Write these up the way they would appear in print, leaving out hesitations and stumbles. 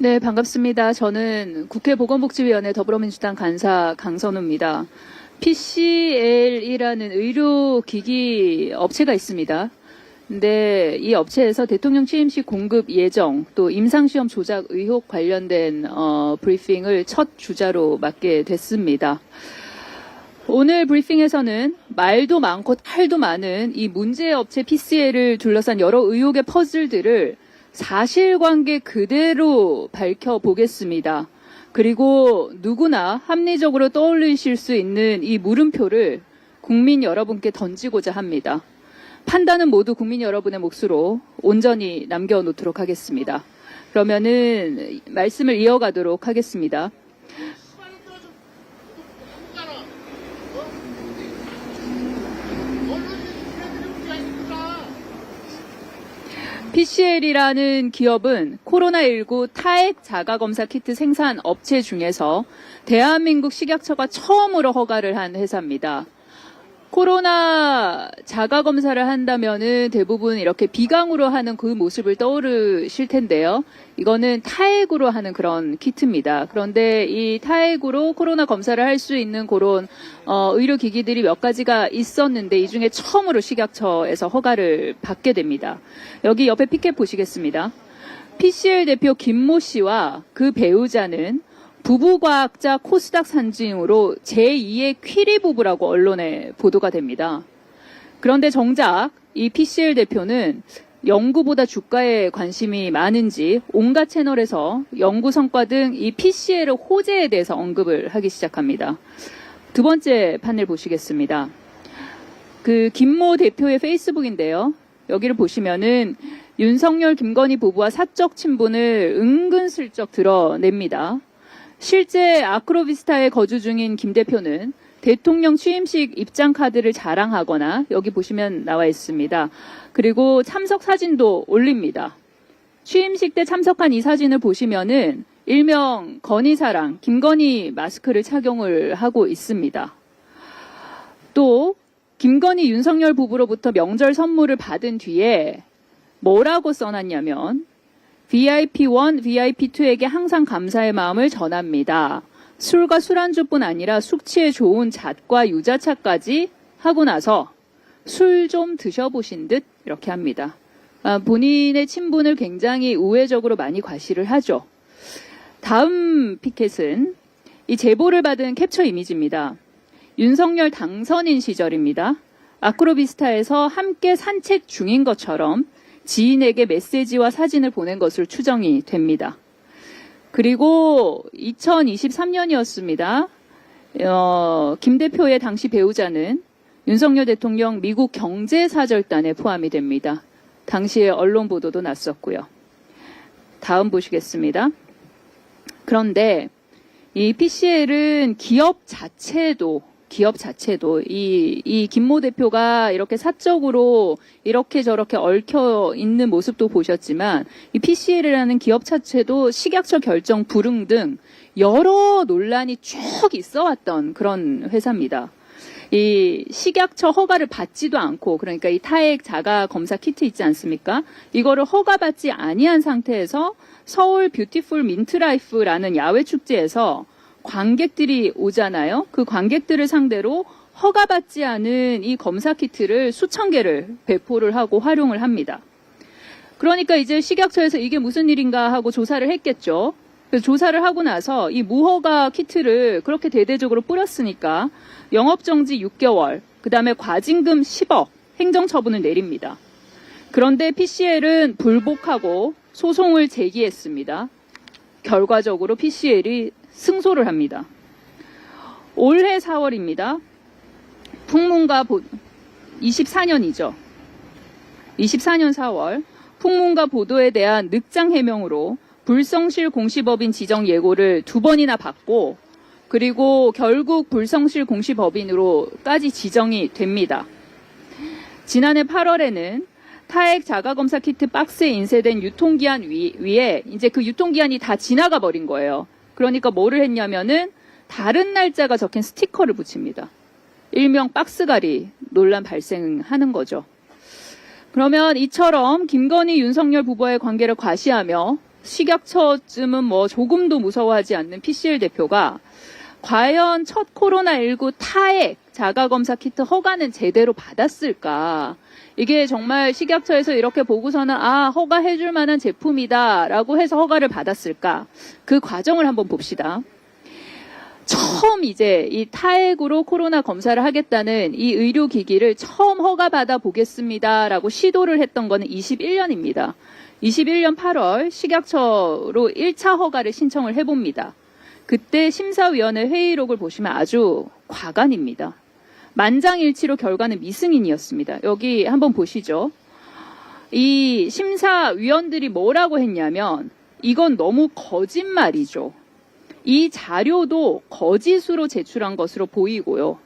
네, 반갑습니다. 저는 국회 보건복지위원회 더불어민주당 간사 강선우입니다. PCL이라는 의료기기 업체가 있습니다. 근데 이 업체에서 대통령 취임식 공급 예정 또 임상시험 조작 의혹 관련된 브리핑을 첫 주자로 맡게 됐습니다. 오늘 브리핑에서는 말도 많고 탈도 많은 이 문제 업체 PCL을 둘러싼 여러 의혹의 퍼즐들을 사실관계 그대로 밝혀보겠습니다. 그리고 누구나 합리적으로 떠올리실 수 있는 이 물음표를 국민 여러분께 던지고자 합니다. 판단은 모두 국민 여러분의 몫으로 온전히 남겨놓도록 하겠습니다. 그러면은 말씀을 이어가도록 하겠습니다. PCL이라는 기업은 코로나19 타액 자가검사 키트 생산 업체 중에서 대한민국 식약처가 처음으로 허가를 한 회사입니다. 코로나 자가검사를 한다면은 대부분 이렇게 비강으로 하는 그 모습을 떠오르실 텐데요. 이거는 타액으로 하는 그런 키트입니다. 그런데 이 타액으로 코로나 검사를 할 수 있는 그런 의료기기들이 몇 가지가 있었는데 이 중에 처음으로 식약처에서 허가를 받게 됩니다. 여기 옆에 피켓 보시겠습니다. PCL 대표 김모 씨와 그 배우자는 부부과학자 코스닥 산증으로 제2의 퀴리 부부라고 언론에 보도가 됩니다. 그런데 정작 이 PCL 대표는 연구보다 주가에 관심이 많은지 온갖 채널에서 연구 성과 등 이 PCL 호재에 대해서 언급을 하기 시작합니다. 두 번째 판을 보시겠습니다. 그 김모 대표의 페이스북인데요. 여기를 보시면은 윤석열, 김건희 부부와 사적 친분을 은근슬쩍 드러냅니다. 실제 아크로비스타에 거주 중인 김 대표는 대통령 취임식 입장 카드를 자랑하거나 여기 보시면 나와 있습니다. 그리고 참석 사진도 올립니다. 취임식 때 참석한 이 사진을 보시면은 일명 건희사랑 김건희 마스크를 착용을 하고 있습니다. 또 김건희 윤석열 부부로부터 명절 선물을 받은 뒤에 뭐라고 써놨냐면 VIP1, VIP2에게 항상 감사의 마음을 전합니다. 술과 술안주뿐 아니라 숙취에 좋은 잣과 유자차까지 하고 나서 술 좀 드셔보신 듯 이렇게 합니다. 본인의 친분을 굉장히 우회적으로 많이 과시를 하죠. 다음 피켓은 이 제보를 받은 캡처 이미지입니다. 윤석열 당선인 시절입니다. 아크로비스타에서 함께 산책 중인 것처럼 지인에게 메시지와 사진을 보낸 것으로 추정이 됩니다. 그리고 2023년이었습니다. 김 대표의 당시 배우자는 윤석열 대통령 미국 경제사절단에 포함이 됩니다. 당시에 언론 보도도 났었고요. 다음 보시겠습니다. 그런데 이 PCL은 기업 자체도 이 김모 대표가 이렇게 사적으로 이렇게 저렇게 얽혀 있는 모습도 보셨지만 이 PCL이라는 기업 자체도 식약처 결정 불응 등 여러 논란이 쭉 있어 왔던 그런 회사입니다. 이 식약처 허가를 받지도 않고 그러니까 이 타액 자가 검사 키트 있지 않습니까? 이거를 허가받지 아니한 상태에서 서울 뷰티풀 민트라이프라는 야외 축제에서 관객들이 오잖아요. 그 관객들을 상대로 허가받지 않은 이 검사 키트를 수천 개를 배포를 하고 활용을 합니다. 그러니까 이제 식약처에서 이게 무슨 일인가 하고 조사를 했겠죠. 그래서 조사를 하고 나서 이 무허가 키트를 그렇게 대대적으로 뿌렸으니까 영업정지 6개월, 그 다음에 과징금 10억 행정처분을 내립니다. 그런데 PCL은 불복하고 소송을 제기했습니다. 결과적으로 PCL이 승소를 합니다. 올해 4월입니다. 풍문가 24년이죠. 24년 4월 풍문가 보도에 대한 늑장 해명으로 불성실 공시법인 지정 예고를 2번이나 받고 그리고 결국 불성실 공시법인으로까지 지정이 됩니다. 지난해 8월에는 타액 자가검사 키트 박스에 인쇄된 유통기한 위에 이제 그 유통기한이 다 지나가 버린 거예요. 그러니까 뭐를 했냐면은 다른 날짜가 적힌 스티커를 붙입니다. 일명 박스갈이 논란 발생하는 거죠. 그러면 이처럼 김건희 윤석열 부부와의 관계를 과시하며 식약처쯤은 뭐 조금도 무서워하지 않는 PCL 대표가 과연 첫 코로나19 타액 자가검사 키트 허가는 제대로 받았을까? 이게 정말 식약처에서 이렇게 보고서는 허가해줄 만한 제품이다라고 해서 허가를 받았을까? 그 과정을 한번 봅시다. 처음 이제 이 타액으로 코로나 검사를 하겠다는 이 의료기기를 처음 허가받아 보겠습니다라고 시도를 했던 거는 21년입니다. 21년 8월 식약처로 1차 허가를 신청을 해봅니다. 그때 심사위원회 회의록을 보시면 아주 과간입니다. 만장일치로 결과는 미승인이었습니다. 여기 한번 보시죠. 이 심사위원들이 뭐라고 했냐면 이건 너무 거짓말이죠. 이 자료도 거짓으로 제출한 것으로 보이고요.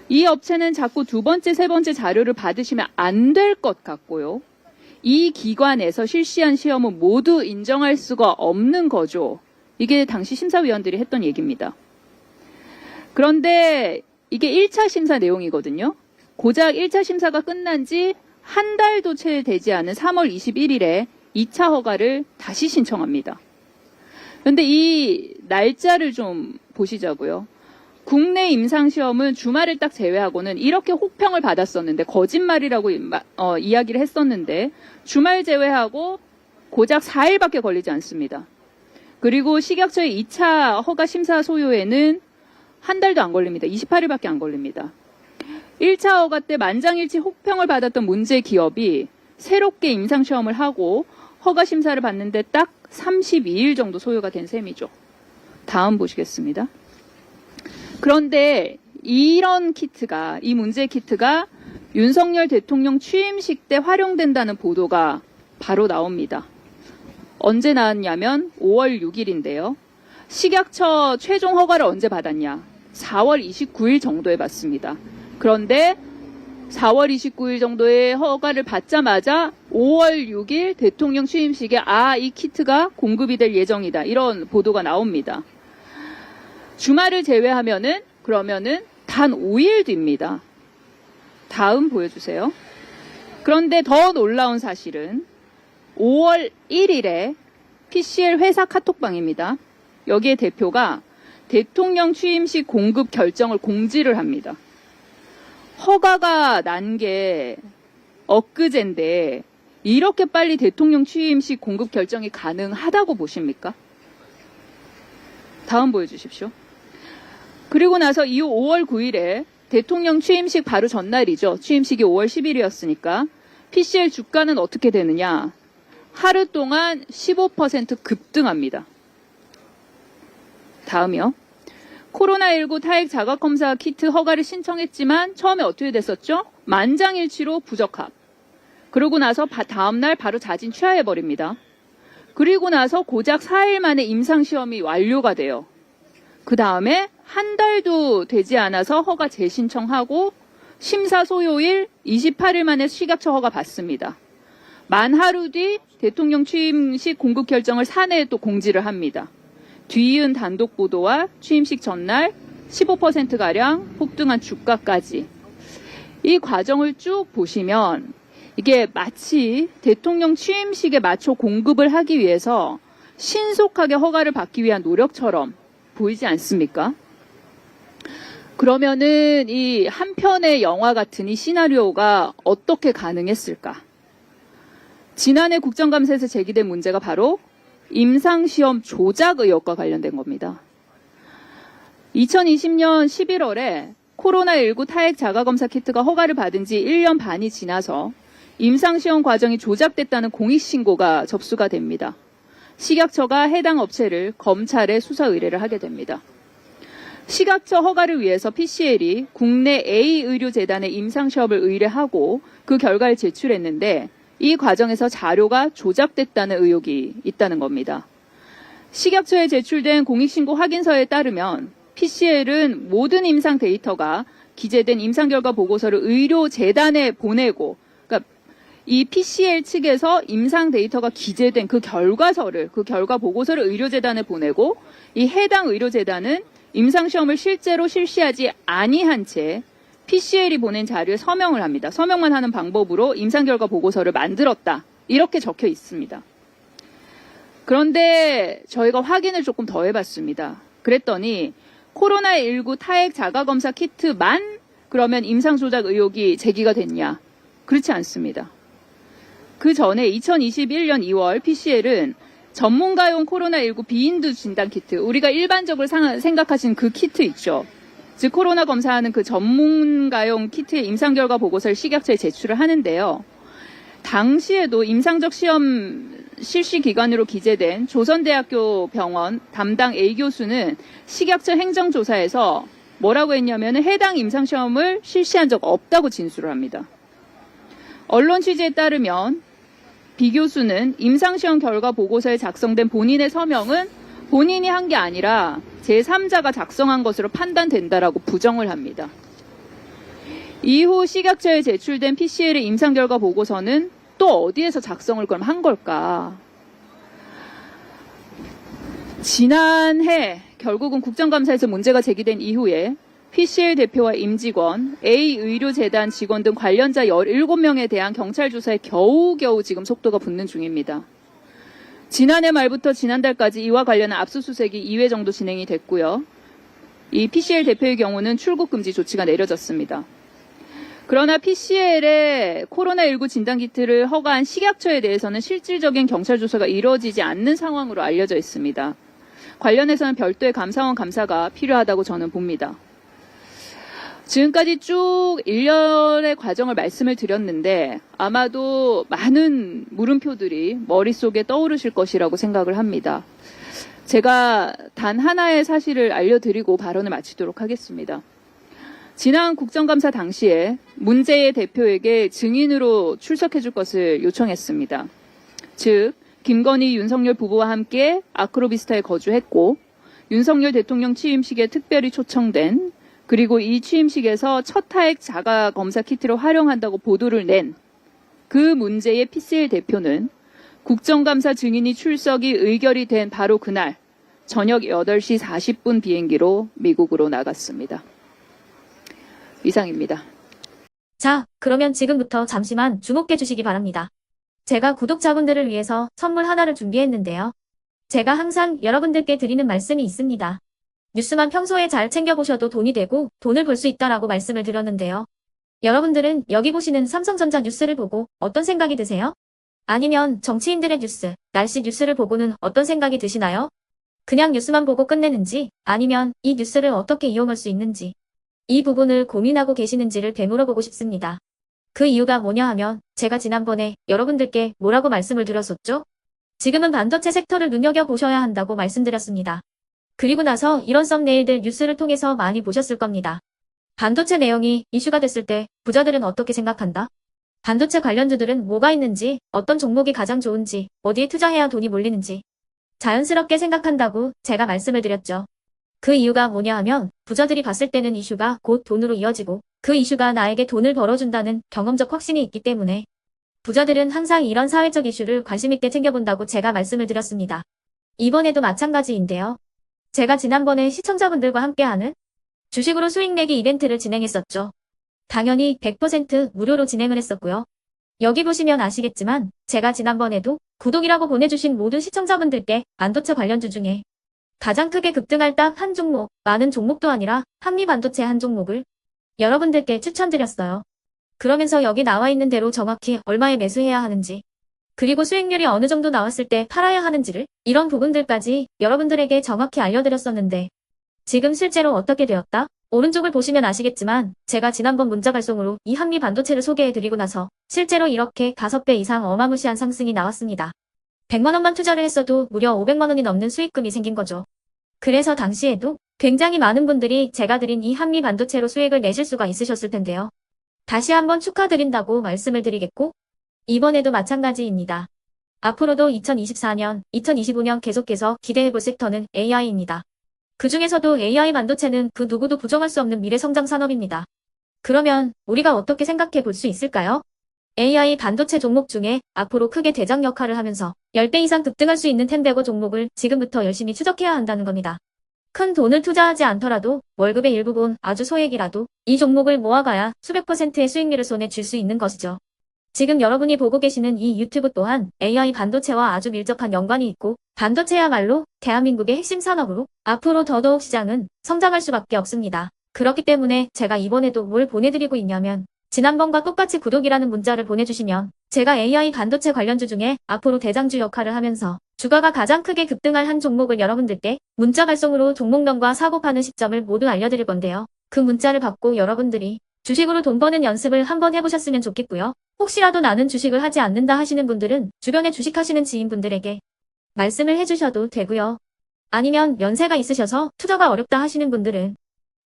이 업체는 자꾸 두 번째, 세 번째 자료를 받으시면 안 될 것 같고요. 이 기관에서 실시한 시험은 모두 인정할 수가 없는 거죠. 이게 당시 심사위원들이 했던 얘기입니다. 그런데 이게 1차 심사 내용이거든요. 고작 1차 심사가 끝난 지 한 달도 채 되지 않은 3월 21일에 2차 허가를 다시 신청합니다. 그런데 이 날짜를 좀 보시자고요. 국내 임상시험은 주말을 딱 제외하고는 이렇게 혹평을 받았었는데 거짓말이라고 이야기를 했었는데 주말 제외하고 고작 4일밖에 걸리지 않습니다. 그리고 식약처의 2차 허가 심사 소요에는 한 달도 안 걸립니다. 28일밖에 안 걸립니다. 1차 허가 때 만장일치 혹평을 받았던 문제 기업이 새롭게 임상시험을 하고 허가 심사를 받는데 딱 32일 정도 소요가 된 셈이죠. 다음 보시겠습니다. 그런데 이런 키트가, 이 문제 키트가 윤석열 대통령 취임식 때 활용된다는 보도가 바로 나옵니다. 언제 나왔냐면 5월 6일인데요. 식약처 최종 허가를 언제 받았냐? 4월 29일 정도에 받습니다. 그런데 4월 29일 정도에 허가를 받자마자 5월 6일 대통령 취임식에 이 키트가 공급이 될 예정이다. 이런 보도가 나옵니다. 주말을 제외하면은 그러면은 단 5일 뒤입니다. 다음 보여주세요. 그런데 더 놀라운 사실은 5월 1일에 PCL 회사 카톡방입니다. 여기에 대표가 대통령 취임식 공급 결정을 공지를 합니다. 허가가 난 게 엊그제인데 이렇게 빨리 대통령 취임식 공급 결정이 가능하다고 보십니까? 다음 보여주십시오. 그리고 나서 이후 5월 9일에 대통령 취임식 바로 전날이죠. 취임식이 5월 10일이었으니까 PCL 주가는 어떻게 되느냐. 하루 동안 15% 급등합니다. 다음이요. 코로나19 타액 자가검사 키트 허가를 신청했지만 처음에 어떻게 됐었죠? 만장일치로 부적합. 그러고 나서 다음날 바로 자진 취하해버립니다. 그리고 나서 고작 4일 만에 임상시험이 완료가 돼요. 그 다음에 한 달도 되지 않아서 허가 재신청하고 심사 소요일 28일 만에 식약처 허가 받습니다. 만 하루 뒤 대통령 취임식 공급 결정을 사내에 또 공지를 합니다. 뒤이은 단독 보도와 취임식 전날 15%가량 폭등한 주가까지. 이 과정을 쭉 보시면 이게 마치 대통령 취임식에 맞춰 공급을 하기 위해서 신속하게 허가를 받기 위한 노력처럼 보이지 않습니까? 그러면은 이 한 편의 영화 같은 이 시나리오가 어떻게 가능했을까? 지난해 국정감사에서 제기된 문제가 바로 임상시험 조작 의혹과 관련된 겁니다. 2020년 11월에 코로나19 타액 자가검사 키트가 허가를 받은 지 1년 반이 지나서 임상시험 과정이 조작됐다는 공익신고가 접수가 됩니다. 식약처가 해당 업체를 검찰에 수사 의뢰를 하게 됩니다. 식약처 허가를 위해서 PCL이 국내 A의료재단에 임상시험을 의뢰하고 그 결과를 제출했는데 이 과정에서 자료가 조작됐다는 의혹이 있다는 겁니다. 식약처에 제출된 공익신고 확인서에 따르면 PCL은 모든 임상 데이터가 기재된 임상결과 보고서를 의료재단에 보내고, 그러니까 이 PCL 측에서 임상 데이터가 기재된 그 결과서를, 그 결과 보고서를 의료재단에 보내고 이 해당 의료재단은 임상시험을 실제로 실시하지 아니한 채 PCL이 보낸 자료에 서명을 합니다. 서명만 하는 방법으로 임상결과 보고서를 만들었다. 이렇게 적혀 있습니다. 그런데 저희가 확인을 조금 더 해봤습니다. 그랬더니 코로나19 타액 자가검사 키트만 그러면 임상 조작 의혹이 제기가 됐냐? 그렇지 않습니다. 그 전에 2021년 2월 PCL은 전문가용 코로나19 비인두 진단 키트, 우리가 일반적으로 생각하시는 그 키트 있죠. 즉 코로나 검사하는 그 전문가용 키트의 임상 결과 보고서를 식약처에 제출을 하는데요. 당시에도 임상적 시험 실시 기관으로 기재된 조선대학교 병원 담당 A 교수는 식약처 행정조사에서 뭐라고 했냐면 해당 임상시험을 실시한 적 없다고 진술을 합니다. 언론 취재에 따르면 B 교수는 임상시험 결과 보고서에 작성된 본인의 서명은 본인이 한 게 아니라 제3자가 작성한 것으로 판단된다라고 부정을 합니다. 이후 식약처에 제출된 PCL의 임상 결과 보고서는 또 어디에서 작성을 그럼 한 걸까? 지난해 결국은 국정감사에서 문제가 제기된 이후에 PCL 대표와 임직원, A의료재단 직원 등 관련자 17명에 대한 경찰 조사에 겨우겨우 지금 속도가 붙는 중입니다. 지난해 말부터 지난달까지 이와 관련한 압수수색이 2회 정도 진행이 됐고요. 이 PCL 대표의 경우는 출국 금지 조치가 내려졌습니다. 그러나 PCL의 코로나19 진단키트를 허가한 식약처에 대해서는 실질적인 경찰 조사가 이루어지지 않는 상황으로 알려져 있습니다. 관련해서는 별도의 감사원 감사가 필요하다고 저는 봅니다. 지금까지 쭉 일련의 과정을 말씀을 드렸는데 아마도 많은 물음표들이 머릿속에 떠오르실 것이라고 생각을 합니다. 제가 단 하나의 사실을 알려드리고 발언을 마치도록 하겠습니다. 지난 국정감사 당시에 문재인 대표에게 증인으로 출석해 줄 것을 요청했습니다. 즉 김건희, 윤석열 부부와 함께 아크로비스타에 거주했고 윤석열 대통령 취임식에 특별히 초청된 그리고 이 취임식에서 첫 타액 자가 검사 키트를 활용한다고 보도를 낸 그 문제의 PCL 대표는 국정감사 증인이 출석이 의결이 된 바로 그날 저녁 8시 40분 비행기로 미국으로 나갔습니다. 이상입니다. 자, 그러면 지금부터 잠시만 주목해 주시기 바랍니다. 제가 구독자분들을 위해서 선물 하나를 준비했는데요. 제가 항상 여러분들께 드리는 말씀이 있습니다. 뉴스만 평소에 잘 챙겨보셔도 돈이 되고 돈을 벌 수 있다라고 말씀을 드렸는데요. 여러분들은 여기 보시는 삼성전자 뉴스를 보고 어떤 생각이 드세요? 아니면 정치인들의 뉴스, 날씨 뉴스를 보고는 어떤 생각이 드시나요? 그냥 뉴스만 보고 끝내는지 아니면 이 뉴스를 어떻게 이용할 수 있는지 이 부분을 고민하고 계시는지를 되물어보고 싶습니다. 그 이유가 뭐냐 하면 제가 지난번에 여러분들께 뭐라고 말씀을 드렸었죠? 지금은 반도체 섹터를 눈여겨보셔야 한다고 말씀드렸습니다. 그리고 나서 이런 썸네일들 뉴스를 통해서 많이 보셨을 겁니다. 반도체 내용이 이슈가 됐을 때 부자들은 어떻게 생각한다? 반도체 관련주들은 뭐가 있는지, 어떤 종목이 가장 좋은지, 어디에 투자해야 돈이 몰리는지 자연스럽게 생각한다고 제가 말씀을 드렸죠. 그 이유가 뭐냐 하면 부자들이 봤을 때는 이슈가 곧 돈으로 이어지고 그 이슈가 나에게 돈을 벌어준다는 경험적 확신이 있기 때문에 부자들은 항상 이런 사회적 이슈를 관심있게 챙겨본다고 제가 말씀을 드렸습니다. 이번에도 마찬가지인데요. 제가 지난번에 시청자분들과 함께하는 주식으로 수익 내기 이벤트를 진행했었죠. 당연히 100% 무료로 진행을 했었고요. 여기 보시면 아시겠지만 제가 지난번에도 구독이라고 보내주신 모든 시청자분들께 반도체 관련주 중에 가장 크게 급등할 딱 한 종목, 많은 종목도 아니라 한미반도체 한 종목을 여러분들께 추천드렸어요. 그러면서 여기 나와 있는 대로 정확히 얼마에 매수해야 하는지 그리고 수익률이 어느 정도 나왔을 때 팔아야 하는지를 이런 부분들까지 여러분들에게 정확히 알려드렸었는데 지금 실제로 어떻게 되었다? 오른쪽을 보시면 아시겠지만 제가 지난번 문자 발송으로 이 한미 반도체를 소개해드리고 나서 실제로 이렇게 5배 이상 어마무시한 상승이 나왔습니다. 100만원만 투자를 했어도 무려 500만원이 넘는 수익금이 생긴 거죠. 그래서 당시에도 굉장히 많은 분들이 제가 드린 이 한미 반도체로 수익을 내실 수가 있으셨을 텐데요. 다시 한번 축하드린다고 말씀을 드리겠고 이번에도 마찬가지입니다. 앞으로도 2024년, 2025년 계속해서 기대해볼 섹터는 AI입니다. 그 중에서도 AI 반도체는 그 누구도 부정할 수 없는 미래성장 산업입니다. 그러면 우리가 어떻게 생각해 볼 수 있을까요? AI 반도체 종목 중에 앞으로 크게 대장 역할을 하면서 10배 이상 급등할 수 있는 텐베고 종목을 지금부터 열심히 추적해야 한다는 겁니다. 큰 돈을 투자하지 않더라도 월급의 일부분 아주 소액이라도 이 종목을 모아가야 수백 %의 수익률을 손에 쥘 수 있는 것이죠. 지금 여러분이 보고 계시는 이 유튜브 또한 AI 반도체와 아주 밀접한 연관이 있고 반도체야말로 대한민국의 핵심 산업으로 앞으로 더더욱 시장은 성장할 수밖에 없습니다. 그렇기 때문에 제가 이번에도 뭘 보내드리고 있냐면 지난번과 똑같이 구독이라는 문자를 보내주시면 제가 AI 반도체 관련주 중에 앞으로 대장주 역할을 하면서 주가가 가장 크게 급등할 한 종목을 여러분들께 문자 발송으로 종목명과 사고 파는 시점을 모두 알려드릴 건데요. 그 문자를 받고 여러분들이 주식으로 돈 버는 연습을 한번 해보셨으면 좋겠고요. 혹시라도 나는 주식을 하지 않는다 하시는 분들은 주변에 주식하시는 지인분들에게 말씀을 해주셔도 되고요. 아니면 연세가 있으셔서 투자가 어렵다 하시는 분들은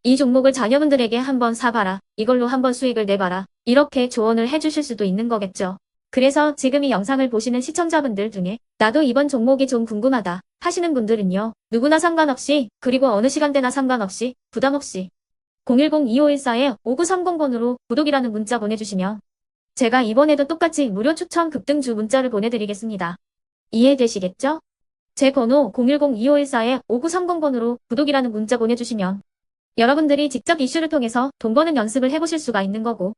이 종목을 자녀분들에게 한번 사봐라. 이걸로 한번 수익을 내봐라. 이렇게 조언을 해주실 수도 있는 거겠죠. 그래서 지금 이 영상을 보시는 시청자분들 중에 나도 이번 종목이 좀 궁금하다 하시는 분들은요. 누구나 상관없이 그리고 어느 시간대나 상관없이 부담 없이 010-2514-5930번으로 구독이라는 문자 보내주시면 제가 이번에도 똑같이 무료 추천 급등주 문자를 보내드리겠습니다. 이해되시겠죠? 제 번호 010-2514-5930번으로 구독이라는 문자 보내주시면 여러분들이 직접 이슈를 통해서 돈 버는 연습을 해보실 수가 있는 거고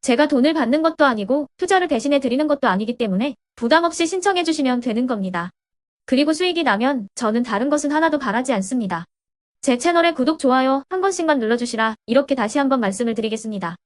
제가 돈을 받는 것도 아니고 투자를 대신해 드리는 것도 아니기 때문에 부담 없이 신청해 주시면 되는 겁니다. 그리고 수익이 나면 저는 다른 것은 하나도 바라지 않습니다. 제 채널에 구독, 좋아요 한 번씩만 눌러주시라 이렇게 다시 한번 말씀을 드리겠습니다.